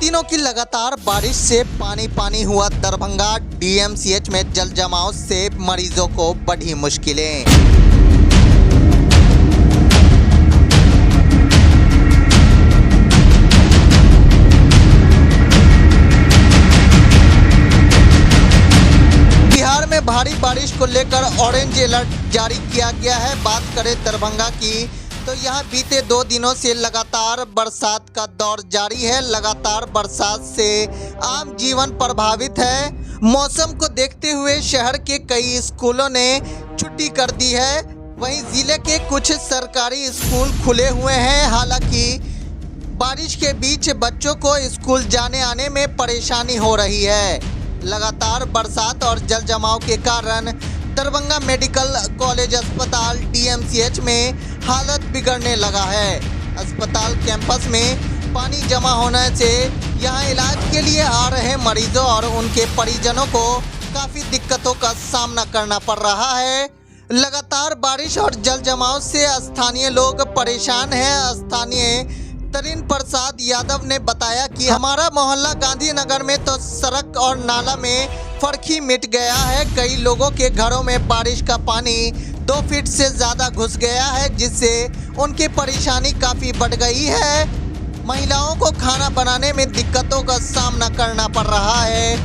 दिनों की लगातार बारिश से पानी पानी हुआ दरभंगा। डीएमसीएच में जल जमाव से मरीजों को बढ़ी मुश्किलें। बिहार में भारी बारिश को लेकर ऑरेंज अलर्ट जारी किया गया है। बात करें दरभंगा की तो यहाँ बीते 2 दिनों से लगातार बरसात का दौर जारी है। लगातार बरसात से आम जीवन प्रभावित है। मौसम को देखते हुए शहर के कई स्कूलों ने छुट्टी कर दी है। वहीं जिले के कुछ सरकारी स्कूल खुले हुए हैं। हालांकि बारिश के बीच बच्चों को स्कूल जाने आने में परेशानी हो रही है। लगातार बरसात और जल जमाव के कारण दरभंगा मेडिकल कॉलेज अस्पताल डीएमसीएच में हालत बिगड़ने लगा है। अस्पताल कैंपस में पानी जमा होने से यहां इलाज के लिए आ रहे मरीजों और उनके परिजनों को काफ़ी दिक्कतों का सामना करना पड़ रहा है। लगातार बारिश और जल जमाव से स्थानीय लोग परेशान हैं। स्थानीय तरीन प्रसाद यादव ने बताया कि हमारा मोहल्ला गांधीनगर में तो सड़क और नाला में फर्क ही मिट गया है। कई लोगों के घरों में बारिश का पानी 2 फीट से ज़्यादा घुस गया है, जिससे उनकी परेशानी काफ़ी बढ़ गई है। महिलाओं को खाना बनाने में दिक्कतों का सामना करना पड़ रहा है।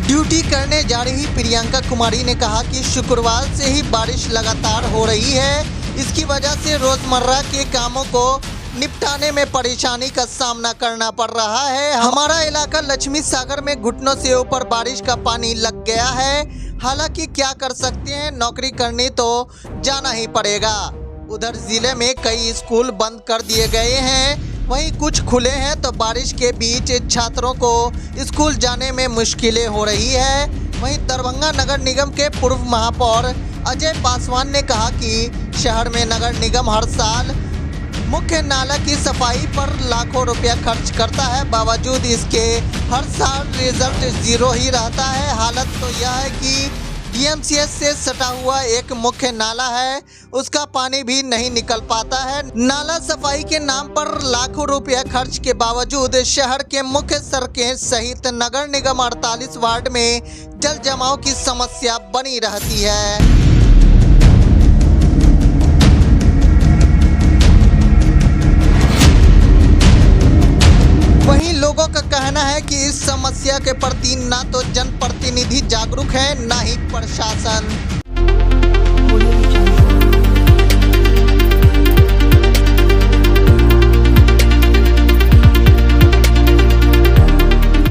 ड्यूटी करने जा रही प्रियंका कुमारी ने कहा कि शुक्रवार से ही बारिश लगातार हो रही है। इसकी वजह से रोजमर्रा के कामों को निपटाने में परेशानी का सामना करना पड़ रहा है। हमारा इलाका लक्ष्मी सागर में घुटनों से ऊपर बारिश का पानी लग गया है। हालांकि क्या कर सकते हैं, नौकरी करनी तो जाना ही पड़ेगा। उधर जिले में कई स्कूल बंद कर दिए गए हैं, वहीं कुछ खुले हैं। तो बारिश के बीच छात्रों को स्कूल जाने में मुश्किलें हो रही है। वहीं दरभंगा नगर निगम के पूर्व महापौर अजय पासवान ने कहा कि शहर में नगर निगम हर साल मुख्य नाला की सफाई पर लाखों रुपया खर्च करता है। बावजूद इसके हर साल रिजल्ट 0 ही रहता है। हालत तो यह है कि डीएमसीएच से सटा हुआ एक मुख्य नाला है, उसका पानी भी नहीं निकल पाता है। नाला सफाई के नाम पर लाखों रुपया खर्च के बावजूद शहर के मुख्य सड़कें सहित नगर निगम 48 वार्ड में जल जमाव की समस्या बनी रहती है। वहीं लोगों का कहना है कि इस समस्या के प्रति ना तो जनप्रतिनिधि जागरूक है, ना ही प्रशासन।